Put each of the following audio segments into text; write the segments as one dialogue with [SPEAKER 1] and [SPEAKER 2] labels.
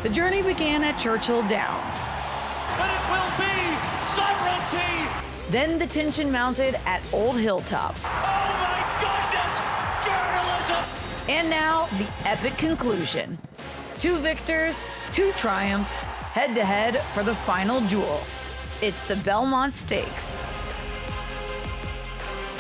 [SPEAKER 1] The journey began at Churchill Downs.
[SPEAKER 2] But it will be sovereignty!
[SPEAKER 1] Then the tension mounted at Old Hilltop.
[SPEAKER 2] Oh my goodness! Journalism!
[SPEAKER 1] And now, the epic conclusion. 2 victors, 2 triumphs, head-to-head for the final jewel. It's the Belmont Stakes.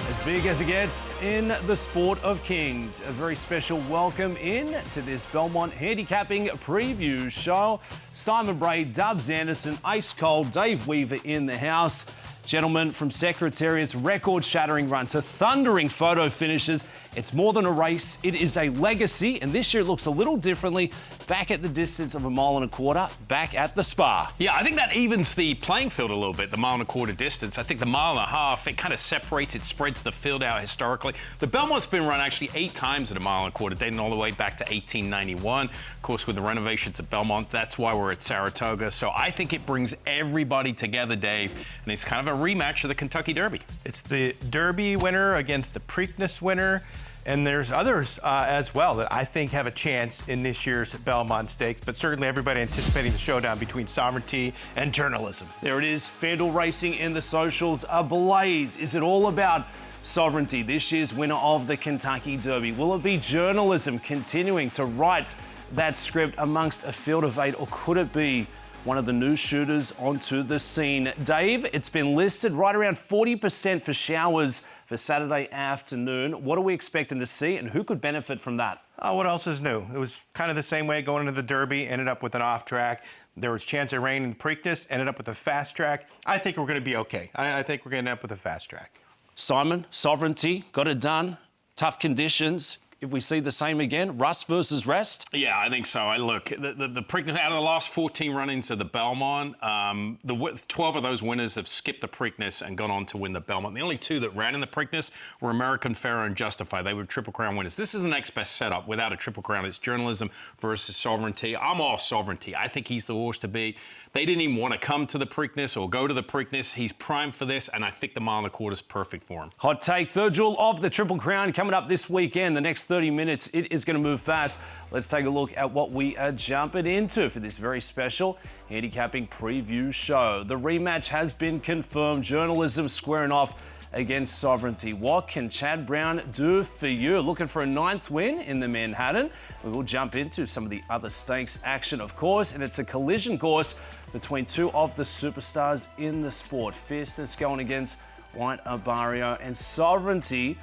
[SPEAKER 3] As big as it gets in the sport of kings. A very special welcome in to this Belmont handicapping preview show. Simon Bray, Dubs Anderson, Ice Cold, Dave Weaver in the house. Gentlemen, from Secretariat's record-shattering run to thundering photo finishes, it's more than a race, it is a legacy, and this year it looks a little differently. Back at the distance of 1.25 miles, back at the Spa.
[SPEAKER 4] Yeah, I think that evens the playing field a little bit, the 1.25 mile distance. I think the 1.5 miles, it kind of separates, it spreads the field out historically. The Belmont's been run actually 8 times at 1.25 miles, dating all the way back to 1891. Of course, with the renovations at Belmont, that's why we're at Saratoga. So I think it brings everybody together, Dave, and it's kind of a rematch of the Kentucky Derby.
[SPEAKER 5] It's the Derby winner against the Preakness winner. And there's others as well that I think have a chance in this year's Belmont Stakes, but certainly everybody anticipating the showdown between Sovereignty and Journalism.
[SPEAKER 3] There it is, FanDuel Racing in the socials ablaze. Is it all about Sovereignty, this year's winner of the Kentucky Derby? Will it be Journalism continuing to write that script amongst a field of 8, or could it be one of the new shooters onto the scene? Dave, it's been listed right around 40% for showers for Saturday afternoon. What are we expecting to see, and who could benefit from that?
[SPEAKER 5] What else is new? It was kind of the same way going into the Derby, ended up with an off track. There was chance of rain in Preakness, ended up with a fast track. I think we're going to be okay. I think we're going to end up with a fast track.
[SPEAKER 3] Simon, Sovereignty, got it done. Tough conditions. If we see the same again, rust versus rest?
[SPEAKER 4] Yeah, I think so. Look, the Preakness, out of the last 14 run-ins of the Belmont, 12 of those winners have skipped the Preakness and gone on to win the Belmont. The only 2 that ran in the Preakness were American Pharaoh and Justify. They were Triple Crown winners. This is the next best setup without a Triple Crown. It's Journalism versus Sovereignty. I'm all Sovereignty. I think he's the horse to beat. They didn't even want to come to the Preakness or go to the Preakness. He's primed for this, and I think the 1.25 miles is perfect for him.
[SPEAKER 3] Hot take, third jewel of the Triple Crown coming up this weekend. The next 30 minutes, it is going to move fast. Let's take a look at what we are jumping into for this very special handicapping preview show. The rematch has been confirmed. Journalism squaring off against Sovereignty. What can Chad Brown do for you? Looking for a 9th win in the Manhattan. We will jump into some of the other stakes action, of course, and it's a collision course between 2 of the superstars in the sport. Fierceness going against White Abarrio, and Sovereignty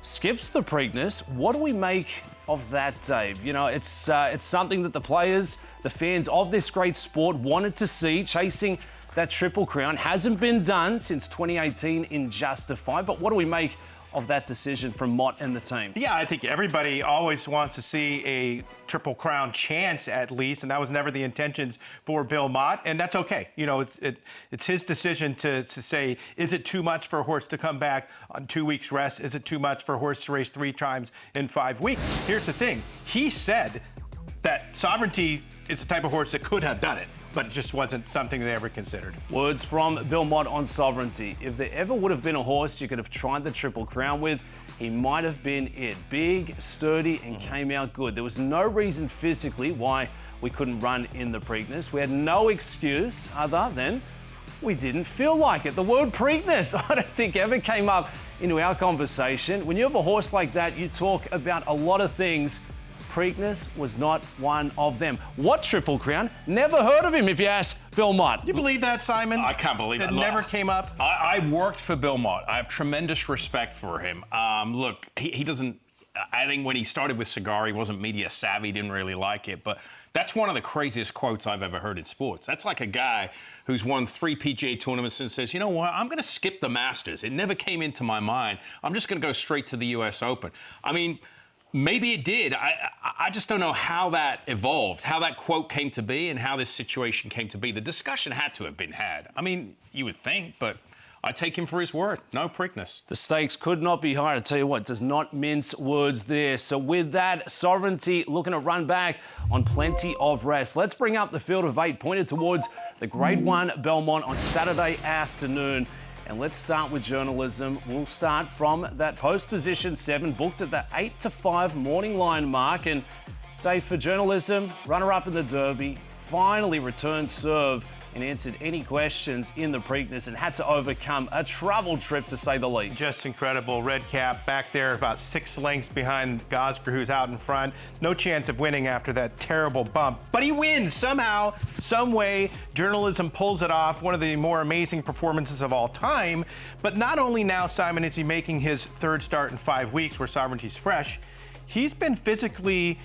[SPEAKER 3] skips the Preakness. What do we make of that, Dave? You know, it's something that the players, the fans of this great sport wanted to see. Chasing that Triple Crown hasn't been done since 2018 in Justify, but what do we make of that decision from Mott and the team?
[SPEAKER 5] Yeah, I think everybody always wants to see a Triple Crown chance at least, and that was never the intentions for Bill Mott, and that's okay. You know, it's his decision to say, is it too much for a horse to come back on 2 weeks rest? Is it too much for a horse to race 3 times in 5 weeks? Here's the thing. He said that Sovereignty is the type of horse that could have done it, but it just wasn't something they ever considered.
[SPEAKER 3] Words from Bill Mott on Sovereignty. If there ever would have been a horse you could have tried the Triple Crown with, he might have been it. Big, sturdy, and came out good. There was no reason physically why we couldn't run in the Preakness. We had no excuse other than we didn't feel like it. The word Preakness, I don't think ever came up into our conversation. When you have a horse like that, you talk about a lot of things. Preakness was not one of them. What Triple Crown? Never heard of him if you ask Bill Mott.
[SPEAKER 5] You believe that, Simon?
[SPEAKER 4] I can't believe it.
[SPEAKER 5] It never came up?
[SPEAKER 4] I worked for Bill Mott. I have tremendous respect for him. Look, he doesn't... I think when he started with Cigar, he wasn't media savvy, didn't really like it, but that's one of the craziest quotes I've ever heard in sports. That's like a guy who's won 3 PGA tournaments and says, you know what, I'm going to skip the Masters. It never came into my mind. I'm just going to go straight to the U.S. Open. I mean, maybe it did. I just don't know how that evolved, how that quote came to be, and how this situation came to be. The discussion had to have been had. I mean, you would think, but I take him for his word. No Preakness.
[SPEAKER 3] The stakes could not be higher. I tell you what, does not mince words there. So with that, Sovereignty looking to run back on plenty of rest. Let's bring up the field of 8 pointed towards the Grade 1 Belmont on Saturday afternoon. And let's start with Journalism. We'll start from that post position 7, booked at the 8 to 5 morning line mark. And Dave, for Journalism, runner-up in the Derby, finally returned serve and answered any questions in the Preakness and had to overcome a troubled trip, to say the least.
[SPEAKER 5] Just incredible. Red Cap back there about 6 lengths behind Gosper, who's out in front. No chance of winning after that terrible bump. But he wins somehow, some way. Journalism pulls it off. One of the more amazing performances of all time. But not only now, Simon, is he making his 3rd start in 5 weeks where Sovereignty's fresh, he's been physically,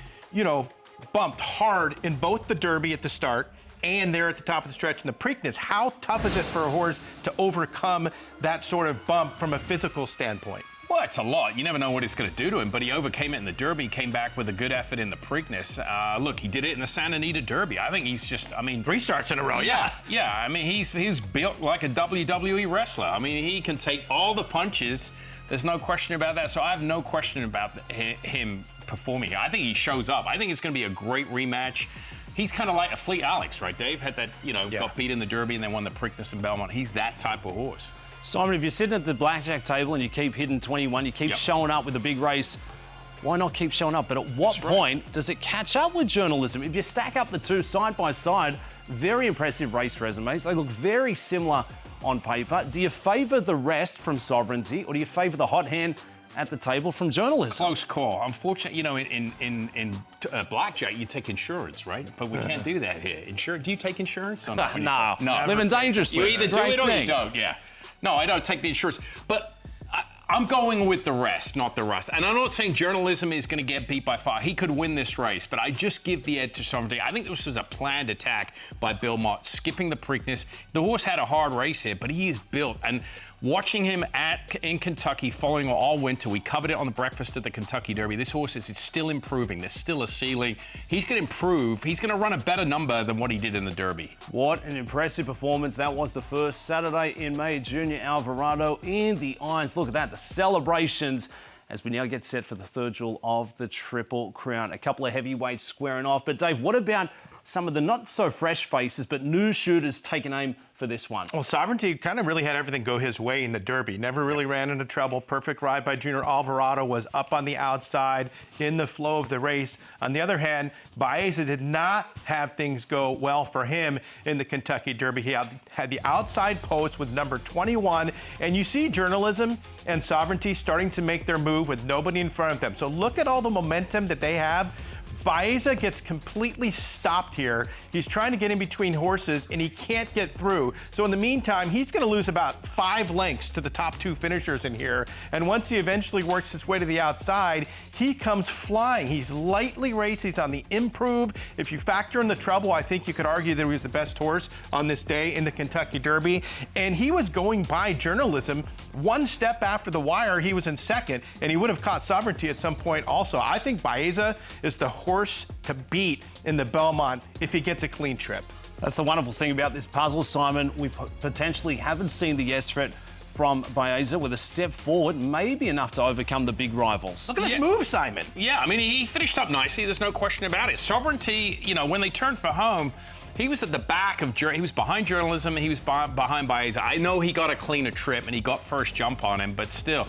[SPEAKER 5] bumped hard in both the Derby at the start and there at the top of the stretch in the Preakness. How tough is it for a horse to overcome that sort of bump from a physical standpoint?
[SPEAKER 4] Well, it's a lot. You never know what it's going to do to him, but he overcame it in the Derby, came back with a good effort in the Preakness. Look, he did it in the Santa Anita Derby. I think he's just,
[SPEAKER 5] 3 starts in a row, yeah.
[SPEAKER 4] Yeah, I mean, he's built like a WWE wrestler. I mean, he can take all the punches. There's no question about that. So I have no question about him performing. I think he shows up. I think it's going to be a great rematch. He's kind of like a Fleet Alex, right, Dave? Had that, got beat in the Derby and then won the Preakness in Belmont. He's that type of horse.
[SPEAKER 3] Simon, if you're sitting at the blackjack table and you keep hitting 21, you keep showing up with a big race, why not keep showing up? But at what point does it catch up with journalism? If you stack up the two side by side, very impressive race resumes. They look very similar on paper. Do you favour the rest from Sovereignty, or do you favour the hot hand at the table from journalism?
[SPEAKER 4] Close call. Unfortunately, in blackjack, you take insurance, right? But we can't do that here. Do you take insurance?
[SPEAKER 3] No. Living dangerously.
[SPEAKER 4] You either do it or you don't, yeah. No, I don't take the insurance. But I'm going with the rest, not the rust. And I'm not saying journalism is going to get beat by far. He could win this race, but I just give the edge to Sovereignty. I think this was a planned attack by Belmont, skipping the Preakness. The horse had a hard race here, but he is built. And watching him in Kentucky following all winter, we covered it on the breakfast at the Kentucky Derby. This horse is still improving. There's still a ceiling. He's going to improve. He's going to run a better number than what he did in the Derby.
[SPEAKER 3] What an impressive performance. That was the first Saturday in May. Junior Alvarado in the irons. Look at that, the celebrations as we now get set for the 3rd jewel of the Triple Crown. A couple of heavyweights squaring off. But Dave, what about some of the not so fresh faces, but new shooters taking aim for this one?
[SPEAKER 5] Well, Sovereignty kind of really had everything go his way in the Derby. Never really ran into trouble. Perfect ride by Junior Alvarado, was up on the outside in the flow of the race. On the other hand, Baeza did not have things go well for him in the Kentucky Derby. He had the outside post with number 21, and you see journalism and Sovereignty starting to make their move with nobody in front of them. So look at all the momentum that they have. Baeza gets completely stopped here. He's trying to get in between horses, and he can't get through. So in the meantime, he's going to lose about 5 lengths to the top 2 finishers in here. And once he eventually works his way to the outside, he comes flying. He's lightly raced. He's on the improve. If you factor in the trouble, I think you could argue that he was the best horse on this day in the Kentucky Derby. And he was going by journalism. 1 step after the wire, he was in second, and he would have caught Sovereignty at some point also. I think Baeza is the horse to beat in the Belmont if he gets a clean trip.
[SPEAKER 3] That's the wonderful thing about this puzzle, Simon. We potentially haven't seen the yes threat from Baeza with a step forward, maybe enough to overcome the big rivals.
[SPEAKER 5] Look at this move, Simon.
[SPEAKER 4] Yeah, I mean, he finished up nicely. There's no question about it. Sovereignty, when they turned for home, he was at the back of, he was behind journalism, and he was behind Baeza. I know he got a cleaner trip and he got first jump on him, but still.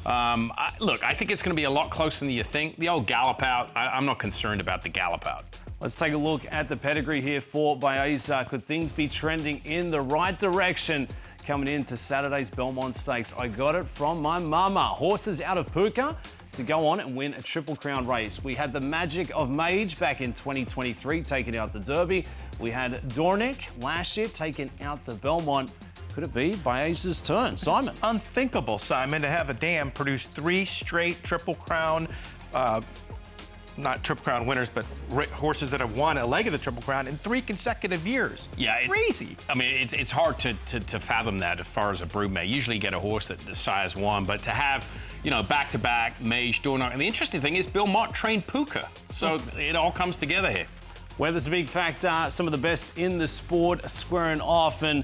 [SPEAKER 4] Look, I think it's going to be a lot closer than you think. The old gallop out, I'm not concerned about the gallop out.
[SPEAKER 3] Let's take a look at the pedigree here for Baeza. Could things be trending in the right direction coming into Saturday's Belmont Stakes? I got it from my mama. Horses out of Puka to go on and win a Triple Crown race. We had the Magic of Mage back in 2023 taking out the Derby. We had Dornick last year taking out the Belmont. Could it be Baeza's turn? Simon.
[SPEAKER 5] Unthinkable, Simon, to have a dam produce 3 straight Triple Crown, not Triple Crown winners, but horses that have won a leg of the Triple Crown in 3 consecutive years.
[SPEAKER 4] Yeah,
[SPEAKER 5] crazy.
[SPEAKER 4] I mean, it's hard to fathom that as far as a broodmare. Usually you get a horse that the size 1, but to have, back-to-back, Mage, Dornock. And the interesting thing is Bill Mott trained Puka, so it all comes together here.
[SPEAKER 3] Weather's a big factor. Some of the best in the sport are squaring off, and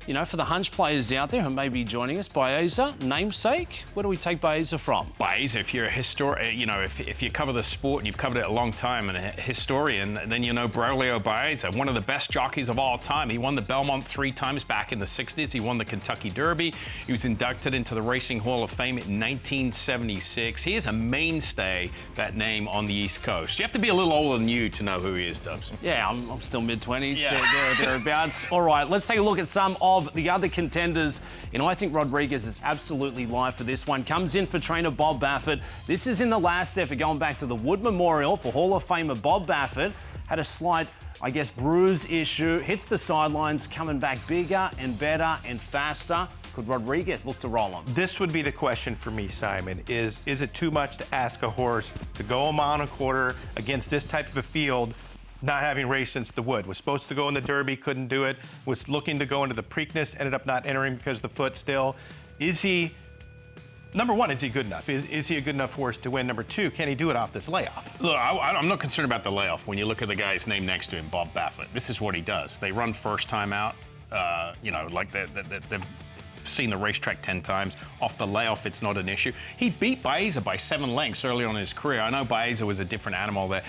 [SPEAKER 3] you know, for the hunch players out there who may be joining us, Baeza, namesake, where do we take Baeza from?
[SPEAKER 4] Baeza, if you're a historian, you know, if you cover the sport and you've covered it a long time and a historian, then you know Braulio Baeza, one of the best jockeys of all time. He won the Belmont 3 times back in the 60s. He won the Kentucky Derby. He was inducted into the Racing Hall of Fame in 1976. He is a mainstay, that name, on the East Coast. You have to be a little older than you to know who he is, Dubs.
[SPEAKER 3] Yeah, I'm still mid-20s, thereabouts. All right, let's take a look at some of the other contenders. You know, I think Rodriguez is absolutely live for this one. Comes in for trainer Bob Baffert. This is in the last effort, going back to the Wood Memorial for Hall of Famer Bob Baffert. Had a slight, I guess, bruise issue. Hits the sidelines, coming back bigger and better and faster. Could Rodriguez look to roll on?
[SPEAKER 5] This would be the question for me, Simon. Is it too much to ask a horse to go a mile and a quarter against this type of a field, not having raced since the Wood? Was supposed to go in the Derby, couldn't do it. Was looking to go into the Preakness, ended up not entering because of the foot still. Is he, number one, is he good enough? Is he a good enough horse to win? Number two, can he do it off this layoff?
[SPEAKER 4] Look, I'm not concerned about the layoff. When you look at the guy's name next to him, Bob Baffert, this is what he does. They run first time out, you know, like they've seen the racetrack 10 times. Off the layoff, it's not an issue. He beat Baeza by 7 lengths early on in his career. I know Baeza was a different animal there.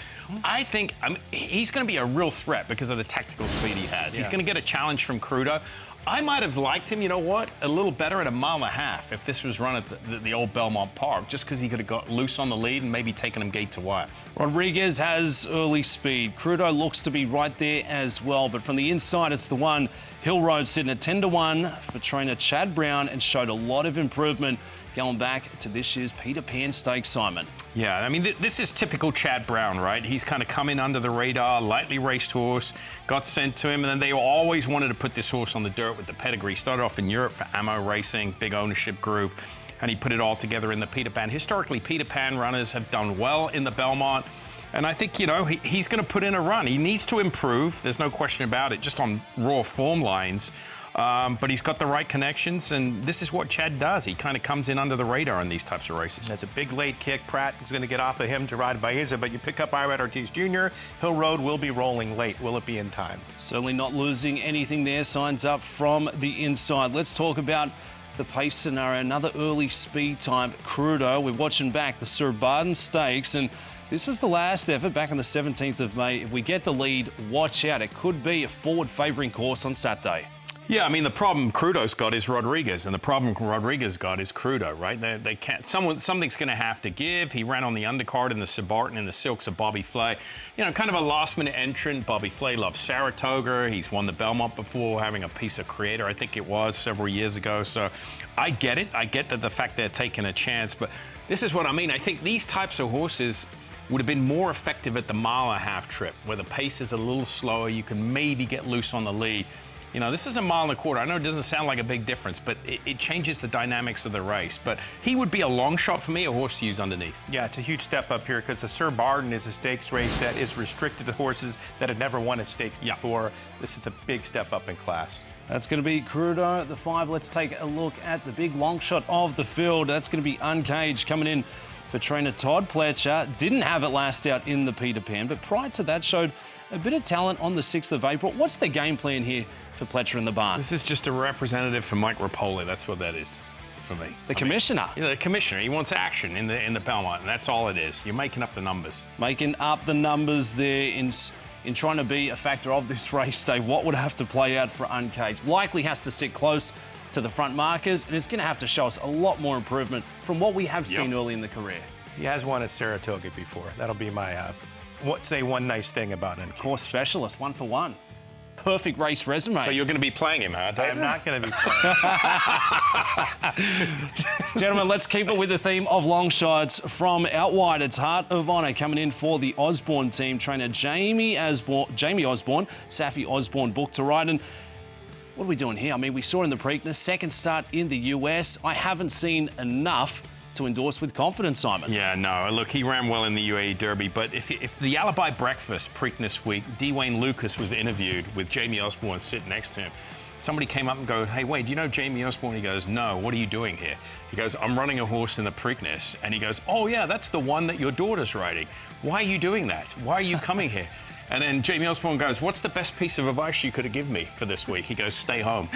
[SPEAKER 4] I think he's going to be a real threat because of the tactical speed he has. He's going to get a challenge from Crudo. I might have liked him, you know what, a little better at 1.5 miles if this was run at the old Belmont Park, just because he could have got loose on the lead and maybe taken him gate to wire.
[SPEAKER 3] Rodriguez has early speed. Crudo looks to be right there as well, but from the inside, it's the one. Hill Road sitting at 10-1 for trainer Chad Brown and showed a lot of improvement going back to this year's Peter Pan Stakes, Simon.
[SPEAKER 4] Yeah, I mean, this is typical Chad Brown, right? He's kind of come in under the radar, lightly raced horse, got sent to him, and then they always wanted to put this horse on the dirt with the pedigree. Started off in Europe for Ammo Racing, big ownership group, and he put it all together in the Peter Pan. Historically, Peter Pan runners have done well in the Belmont, and I think, you know, he's going to put in a run. He needs to improve, there's no question about it, just on raw form lines. But he's got the right connections, and this is what Chad does. He kind of comes in under the radar in these types of races.
[SPEAKER 5] That's a big late kick. Pratt is going to get off of him to ride Baeza, but you pick up Irad Ortiz Jr. Hill Road will be rolling late. Will it be in time?
[SPEAKER 3] Certainly not losing anything there. Signs up from the inside. Let's talk about the pace scenario. Another early speed time. Crudo. We're watching back the Sir Barden Stakes, and this was the last effort back on the 17th of May. If we get the lead, watch out. It could be a forward-favouring course on Saturday.
[SPEAKER 4] Yeah, I mean, the problem Crudo's got is Rodriguez, and the problem Rodriguez got is Crudo, right? They can't. Something's going to have to give. He ran on the undercard in the Subarton in the Silks of Bobby Flay. You know, kind of a last-minute entrant. Bobby Flay loves Saratoga. He's won the Belmont before, having a piece of Creator, I think it was, several years ago. So I get it. I get that the fact they're taking a chance, but this is what I mean. I think these types of horses would have been more effective at the 1.5 mile trip, where the pace is a little slower. You can maybe get loose on the lead. You know, this is 1.25 miles. I know it doesn't sound like a big difference, but it changes the dynamics of the race. But he would be a long shot for me, a horse to use underneath.
[SPEAKER 5] Yeah, it's a huge step up here because the Sir Barden is a stakes race that is restricted to horses that had never won a stakes before. This is a big step up in class.
[SPEAKER 3] That's going to be Crudo, the 5. Let's take a look at the big long shot of the field. That's going to be Uncaged coming in for trainer Todd Pletcher. Didn't have it last out in the Peter Pan, but prior to that showed a bit of talent on the 6th of April. What's the game plan here for Pletcher in the barn?
[SPEAKER 4] This is just a representative for Mike Rapoli. That's what that is for me.
[SPEAKER 3] The commissioner.
[SPEAKER 4] Yeah, the commissioner. He wants action in the Belmont, and that's all it is. You're making up the numbers.
[SPEAKER 3] Making up the numbers there in trying to be a factor of this race, Dave. What would have to play out for Uncaged? Likely has to sit close to the front markers, and it's going to have to show us a lot more improvement from what we have seen early in the career.
[SPEAKER 5] He has won at Saratoga before. That'll be my, say one nice thing about him.
[SPEAKER 3] Course specialist, 1 for 1. Perfect race resume.
[SPEAKER 4] So you're going to be playing him, huh, Dave?
[SPEAKER 5] I'm not going to be playing.
[SPEAKER 3] Gentlemen, let's keep it with the theme of long shots from out wide. It's Heart of Honour coming in for the Osborne team. Trainer Jamie Osborne, Safi Osborne booked to ride. And what are we doing here? I mean, we saw in the Preakness, second start in the US. I haven't seen enough to endorse with confidence, Simon.
[SPEAKER 4] Yeah, no, look, he ran well in the UAE Derby, but if the Alibi Breakfast Preakness week, D. Wayne Lucas was interviewed with Jamie Osborne sitting next to him. Somebody came up and goes, hey, Wayne, do you know Jamie Osborne? He goes, no, what are you doing here? He goes, I'm running a horse in the Preakness. And he goes, oh, yeah, that's the one that your daughter's riding. Why are you doing that? Why are you coming here? And then Jamie Osborne goes, "What's the best piece of advice you could have given me for this week?" He goes, "Stay home."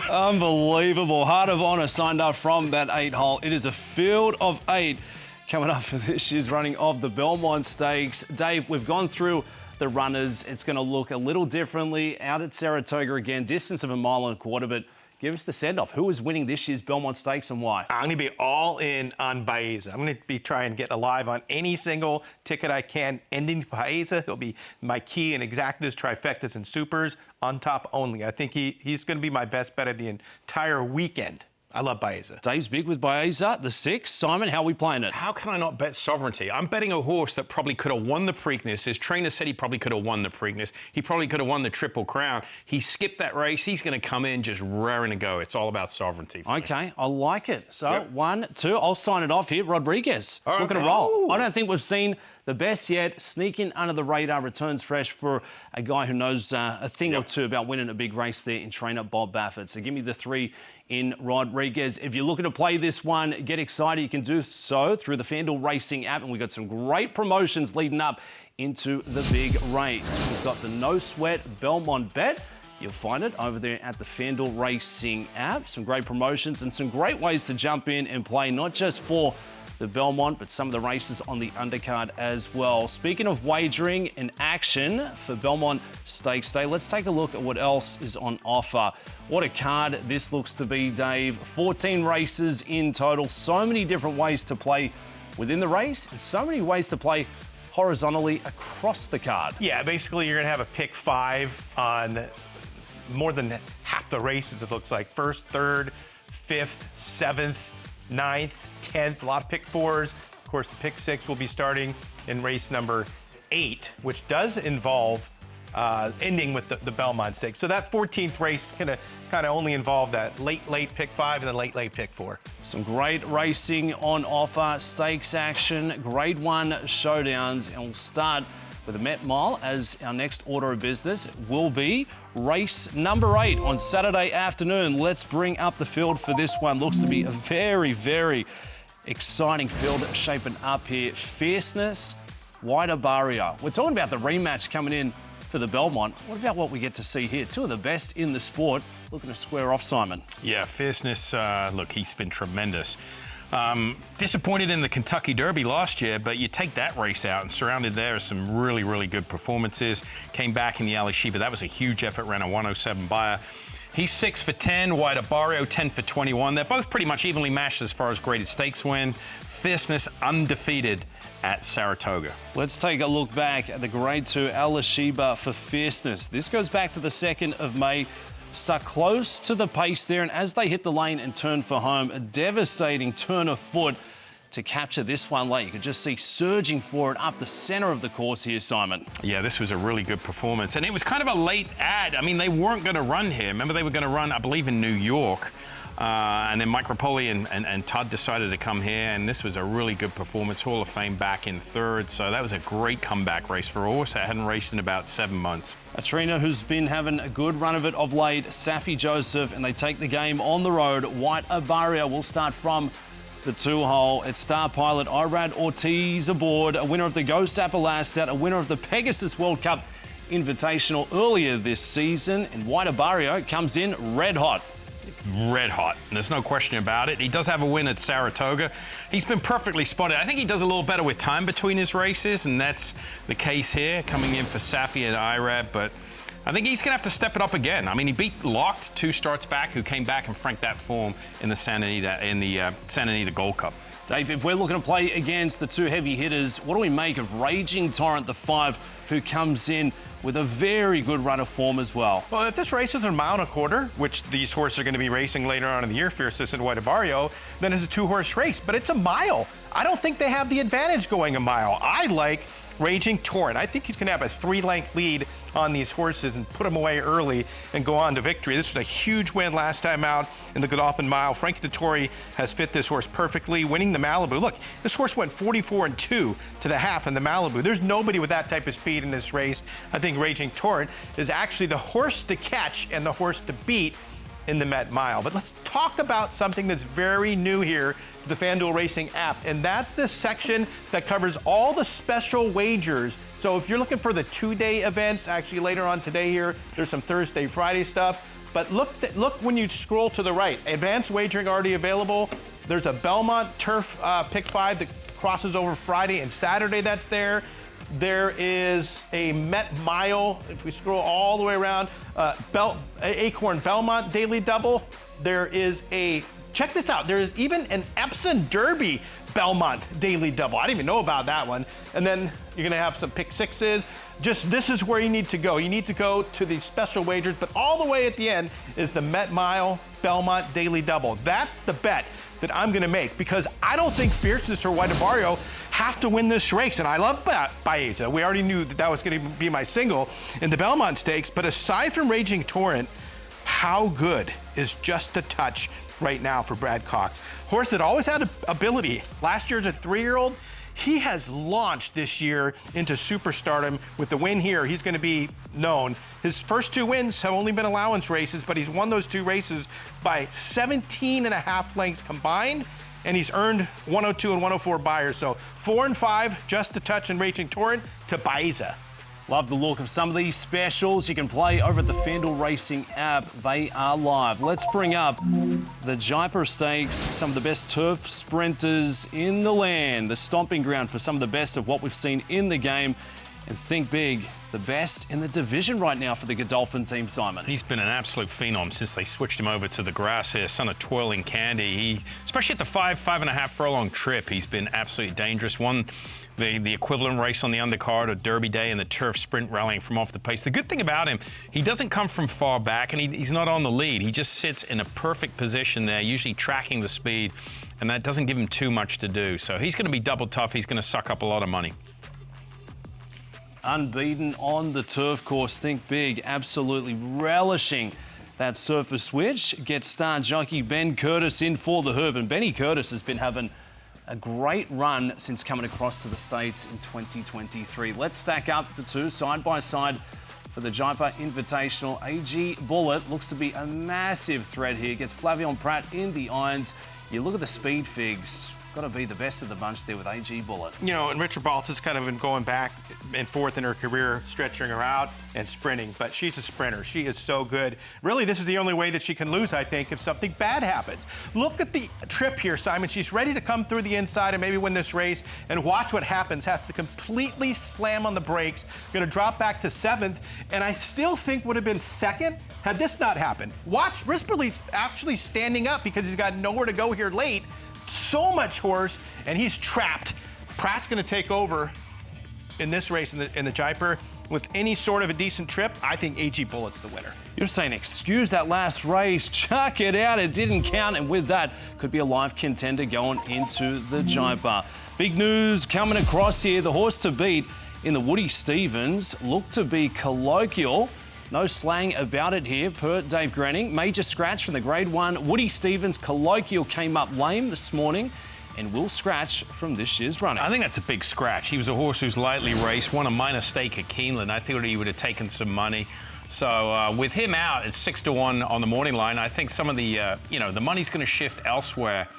[SPEAKER 3] Unbelievable. Heart of Honour signed up from that 8-hole. It is a field of 8 coming up for this year's running of the Belmont Stakes. Dave, we've gone through the runners. It's going to look a little differently out at Saratoga again. Distance of 1.25 miles, but give us the send-off. Who is winning this year's Belmont Stakes and why?
[SPEAKER 5] I'm going to be all in on Baeza. I'm going to be trying to get alive on any single ticket I can. Ending Baeza, he'll be my key in exactas, trifectas, and supers on top only. I think he's going to be my best bet of the entire weekend. I love Baeza.
[SPEAKER 3] Dave's big with Baeza, the 6. Simon, how are we playing it?
[SPEAKER 4] How can I not bet Sovereignty? I'm betting a horse that probably could have won the Preakness. His trainer said he probably could have won the Preakness. He probably could have won the Triple Crown. He skipped that race. He's going to come in just raring to go. It's all about Sovereignty for me.
[SPEAKER 3] Okay, I like it. So, 1, 2, I'll sign it off here. Rodriguez,
[SPEAKER 4] All right.
[SPEAKER 3] looking to roll.
[SPEAKER 5] Oh.
[SPEAKER 3] I don't think we've seen the best yet. Sneaking under the radar, returns fresh for a guy who knows a thing or two about winning a big race there in trainer Bob Baffert. So give me the 3 in Rodriguez. If you're looking to play this one, get excited. You can do so through the FanDuel Racing app, and we've got some great promotions leading up into the big race. We've got the No Sweat Belmont Bet. You'll find it over there at the FanDuel Racing app. Some great promotions and some great ways to jump in and play, not just for the Belmont, but some of the races on the undercard as well. Speaking of wagering and action for Belmont Stakes Day, let's take a look at what else is on offer. What a card this looks to be, Dave. 14 races in total. So many different ways to play within the race and so many ways to play horizontally across the card.
[SPEAKER 5] Yeah, basically you're going to have a pick 5 on more than half the races, it looks like. 1st, 3rd, 5th, 7th, 9th, 10th, a lot of pick 4s. Of course, the pick 6 will be starting in race number 8, which does involve ending with the Belmont Stakes. So that 14th race is going to kind of only involve that late pick 5 and then late pick 4.
[SPEAKER 3] Some great racing on offer, stakes action, Grade 1 showdowns, and we'll start with the Met Mile as our next order of business. It will be race number 8 on Saturday afternoon. Let's bring up the field for this one. Looks to be a very, very exciting field shaping up here. Fierceness, Wider Barrier. We're talking about the rematch coming in for the Belmont. What about what we get to see here? 2 of the best in the sport looking to square off, Simon.
[SPEAKER 4] Yeah, Fierceness, look, he's been tremendous. Disappointed in the Kentucky Derby last year, but you take that race out and surrounded there are some really, really good performances. Came back in the Ali Sheba. That was a huge effort, ran a 107 buyer. He's 6 for 10, Wider Barrio 10 for 21. They're both pretty much evenly matched as far as graded stakes win. Fierceness undefeated at Saratoga.
[SPEAKER 3] Let's take a look back at the Grade 2 Ali Sheba for Fierceness. This goes back to the 2nd of May. Stuck close to the pace there, and as they hit the lane and turn for home, a devastating turn of foot to capture this one late. You could just see surging forward up the centre of the course here, Simon.
[SPEAKER 4] Yeah, this was a really good performance, and it was kind of a late ad. I mean, they weren't going to run here. Remember, they were going to run, I believe, in New York. And then Mike Rapoli and Todd decided to come here, and this was a really good performance. Hall of Fame back in 3rd, so that was a great comeback race for a horse that hadn't raced in about 7 months.
[SPEAKER 3] A trainer who's been having a good run of it of late, Safi Joseph, and they take the game on the road. Wider Barrier will start from the 2-hole. It's star pilot Irad Ortiz aboard, a winner of the Go Sapalasta, a winner of the Pegasus World Cup Invitational earlier this season, and Wider Barrier comes in red hot.
[SPEAKER 4] Red hot. There's no question about it. He does have a win at Saratoga. He's been perfectly spotted. I think he does a little better with time between his races, and that's the case here, coming in for Safi and Irad, but I think he's going to have to step it up again. I mean, he beat Locked 2 starts back, who came back and franked that form in the Santa Anita Gold Cup.
[SPEAKER 3] Dave, if we're looking to play against the 2 heavy hitters, what do we make of Raging Torrent, the 5, who comes in with a very good run of form as well?
[SPEAKER 5] Well, if this race is 1.25 miles, which these horses are going to be racing later on in the year, Fierceness and Wider Barrio, then it's a 2-horse race. But it's a mile. I don't think they have the advantage going a mile. I like Raging Torrent. I think he's going to have a 3-length lead on these horses and put them away early and go on to victory. This was a huge win last time out in the Godolphin Mile. Frankie Dettori has fit this horse perfectly, winning the Malibu. Look, this horse went 44-2 to the half in the Malibu. There's nobody with that type of speed in this race. I think Raging Torrent is actually the horse to catch and the horse to beat in the Met Mile. But let's talk about something that's very new here to the FanDuel Racing app, and that's this section that covers all the special wagers. So if you're looking for the 2-day events, actually later on today here, there's some Thursday, Friday stuff. But look when you scroll to the right, advanced wagering already available. There's a Belmont Turf Pick 5 that crosses over Friday and Saturday that's there. There is a Met Mile, if we scroll all the way around, Acorn Belmont Daily Double. There is check this out, there is even an Epsom Derby Belmont Daily Double. I didn't even know about that one. And then you're gonna have some pick sixes. This is where you need to go. You need to go to the special wagers, but all the way at the end is the Met Mile Belmont Daily Double. That's the bet that I'm gonna make, because I don't think Fierceness or White Barrio have to win this race. And I love Baeza. We already knew that was gonna be my single in the Belmont Stakes, but aside from Raging Torrent, how good is Just a Touch right now for Brad Cox? Horse that always had ability. Last year as a 3-year-old, he has launched this year into superstardom. With the win here, he's going to be known. His first 2 wins have only been allowance races, but he's won those 2 races by 17.5 lengths combined, and he's earned 102 and 104 buyers. So 4 and 5, Just a Touch and Raging Torrent to Baeza.
[SPEAKER 3] Love the look of some of these specials you can play over at the FanDuel Racing app. They are live. Let's bring up the Jaipur Stakes, some of the best turf sprinters in the land, the stomping ground for some of the best of what we've seen in the game. And think big, the best in the division right now for the Godolphin team, Simon.
[SPEAKER 4] He's been an absolute phenom since they switched him over to the grass here, son of Twirling Candy. Especially at the 5.5 furlong trip, he's been absolutely dangerous. Won the equivalent race on the undercard of Derby Day and the turf sprint rallying from off the pace. The good thing about him, he doesn't come from far back, and he's not on the lead. He just sits in a perfect position there, usually tracking the speed, and that doesn't give him too much to do. So he's going to be double tough. He's going to suck up a lot of money.
[SPEAKER 3] Unbeaten on the turf course, think big, absolutely relishing that surface switch. Gets star jockey Ben Curtis in for the Herb, and Benny Curtis has been having a great run since coming across to the States in 2023. Let's stack up the two side by side for the Jaipur Invitational. AG Bullet looks to be a massive threat here. Gets Flavion Pratt in the irons. You look at the speed figs. Got to be the best of the bunch there with AG Bullet.
[SPEAKER 5] You know, and Richard Baltz has kind of been going back and forth in her career, stretching her out and sprinting, but she's a sprinter. She is so good. Really, this is the only way that she can lose, I think, if something bad happens. Look at the trip here, Simon. She's ready to come through the inside and maybe win this race, and watch what happens. Has to completely slam on the brakes. Going to drop back to 7th, and I still think would have been 2nd had this not happened. Watch, Risperdal's actually standing up because he's got nowhere to go here late. So much horse, and he's trapped. Pratt's going to take over in this race in the Jaipur. With any sort of a decent trip, I think AG Bullet's the winner.
[SPEAKER 3] You're saying, excuse that last race, chuck it out, it didn't count, and with that, could be a live contender going into the Jaipur. Big news coming across here, the horse to beat in the Woody Stevens looked to be Colloquial. No slang about it here, per Dave Grenning. Major scratch from the Grade 1. Woody Stevens Colloquial came up lame this morning and will scratch from this year's running.
[SPEAKER 4] I think that's a big scratch. He was a horse who's lightly raced, won a minor stake at Keeneland. I think he would have taken some money. So with him out at 6-1 on the morning line, I think some of the, the money's going to shift elsewhere.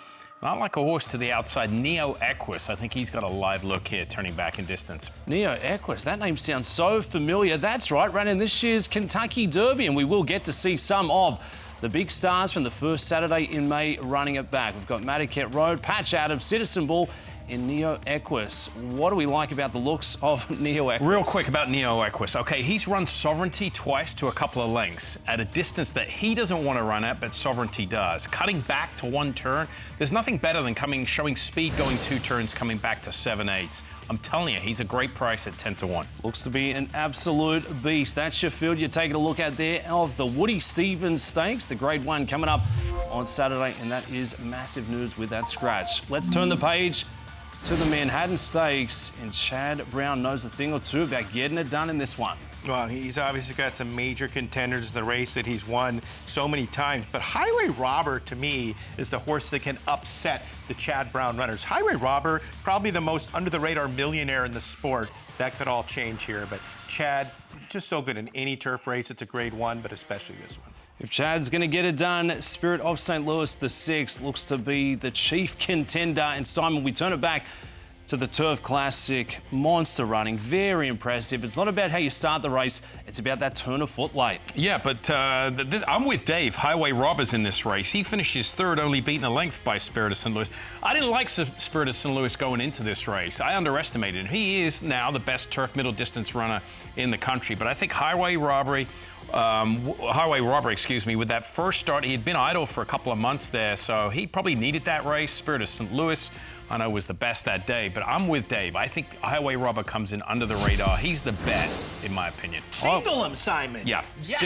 [SPEAKER 4] Not like a horse to the outside, Neo Equus. I think he's got a live look here, turning back in distance.
[SPEAKER 3] Neo Equus, that name sounds so familiar. That's right, ran in this year's Kentucky Derby, and we will get to see some of the big stars from the first Saturday in May running it back. We've got Madaket Road, Patch Adams, Citizen Bull, and Neo Equus. What do we like about the looks of Neo Equus?
[SPEAKER 4] Real quick about Neo Equus. Okay, he's run Sovereignty twice to a couple of lengths at a distance that he doesn't want to run at, but Sovereignty does. Cutting back to 1 turn, there's nothing better than showing speed going 2 turns, coming back to 7/8. I'm telling you, he's a great price at 10-1.
[SPEAKER 3] Looks to be an absolute beast. That's your field you're taking a look at there of the Woody Stevens Stakes, the Grade 1 coming up on Saturday, and that is massive news with that scratch. Let's turn the page to the Manhattan Stakes, and Chad Brown knows a thing or two about getting it done in this one.
[SPEAKER 5] Well, he's obviously got some major contenders in the race that he's won so many times. But Highway Robber, to me, is the horse that can upset the Chad Brown runners. Highway Robber, probably the most under-the-radar millionaire in the sport. That could all change here. But Chad, just so good in any turf race. It's a grade 1, but especially this one.
[SPEAKER 3] If Chad's going to get it done, Spirit of St. Louis, the 6th, looks to be the chief contender. And Simon, we turn it back to the Turf Classic. Monster running, very impressive. It's not about how you start the race, it's about that turn of foot late.
[SPEAKER 4] Yeah, but I'm with Dave. Highway Robber's in this race. He finishes 3rd, only beaten a length by Spirit of St. Louis. I didn't like Spirit of St. Louis going into this race. I underestimated him. He is now the best turf middle distance runner in the country, but I think Highway Robber, with that first start, he had been idle for a couple of months there, so he probably needed that race. Spirit of St. Louis, I know, was the best that day, but I'm with Dave. I think Highway Robber comes in under the radar. He's the bet, in my opinion.
[SPEAKER 5] Single him, Simon.
[SPEAKER 3] Yeah.
[SPEAKER 5] Yes.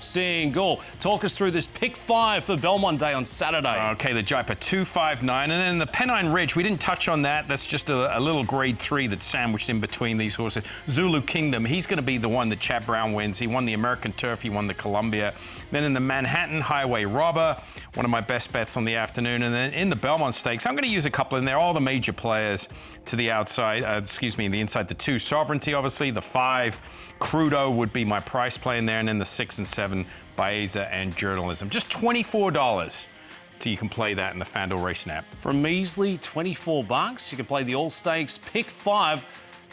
[SPEAKER 3] Single. Talk us through this pick 5 for Belmont Day on Saturday.
[SPEAKER 4] Okay, the Jaipa 259, and then the Pennine Ridge, we didn't touch on that. That's just a little grade 3 that's sandwiched in between these horses. Zulu Kingdom, he's going to be the one that Chad Brown wins. He won the American Turf, he won the Columbia. Then in the Manhattan, Highway Robber, one of my best bets on the afternoon. And then in the Belmont Stakes, I'm going to use a couple in there, all the major players to the outside, the inside. The 2, Sovereignty, obviously. The 5, Crudo would be my price play in there. And then the 6 and 7, Baeza and Journalism. Just $24 till you can play that in the FanDuel Racing app.
[SPEAKER 3] For a measly $24, you can play the All Stakes pick 5.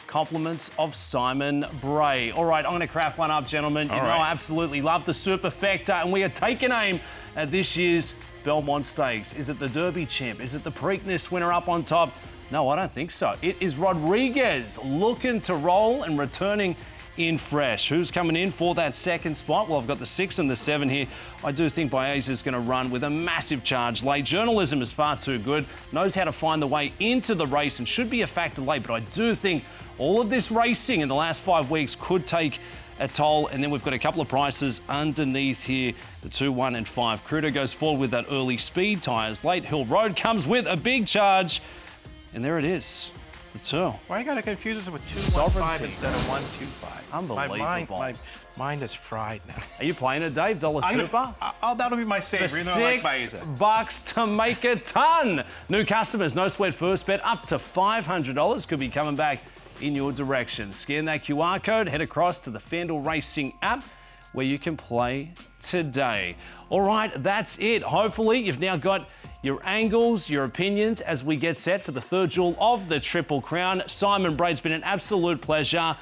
[SPEAKER 3] Compliments of Simon Bray. All right, I'm going to craft one up, gentlemen. You know I absolutely love the Superfecta, and we are taking aim at this year's Belmont Stakes. Is it the Derby champ? Is it the Preakness winner up on top? No, I don't think so. It is Rodriguez looking to roll and returning in fresh. Who's coming in for that second spot? Well, I've got the 6 and the 7 here. I do think Baez is going to run with a massive charge late. Journalism is far too good, knows how to find the way into the race and should be a factor late, but I do think all of this racing in the last 5 weeks could take a toll. And then we've got a couple of prices underneath here. The 2, 1 and 5. Crudo goes forward with that early speed. Tyres late. Hill Road comes with a big charge. And there it is. The 2.
[SPEAKER 5] Why you got to confuse us with 2, 1, 5 instead of 1, 2, 5?
[SPEAKER 3] Unbelievable.
[SPEAKER 5] My mind is fried now.
[SPEAKER 3] Are you playing it, Dave? Dollar Super?
[SPEAKER 5] That'll be my favorite.
[SPEAKER 3] For $6 to make a ton. New customers, no sweat first bet up to $500 could be coming back in your direction. Scan that QR code, head across to the FanDuel Racing app where you can play today. All right, that's it. Hopefully you've now got your angles, your opinions as we get set for the 3rd jewel of the Triple Crown. Simon Bray, it's been an absolute pleasure.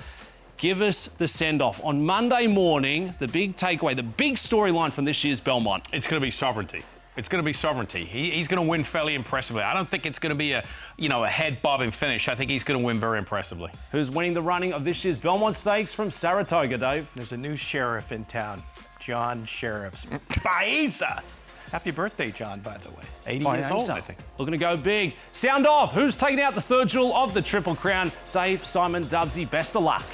[SPEAKER 3] Give us the send-off. On Monday morning, the big takeaway, the big storyline from this year's Belmont.
[SPEAKER 4] It's going to be Sovereignty. It's going to be Sovereignty. He's going to win fairly impressively. I don't think it's going to be a head bobbing finish. I think he's going to win very impressively.
[SPEAKER 3] Who's winning the running of this year's Belmont Stakes from Saratoga, Dave?
[SPEAKER 5] There's a new sheriff in town, John Sheriffs. Baeza. Happy birthday, John, by the way.
[SPEAKER 4] 80 years old, I think.
[SPEAKER 3] Looking to go big. Sound off. Who's taking out the 3rd jewel of the Triple Crown? Dave, Simon, Dubsy, best of luck.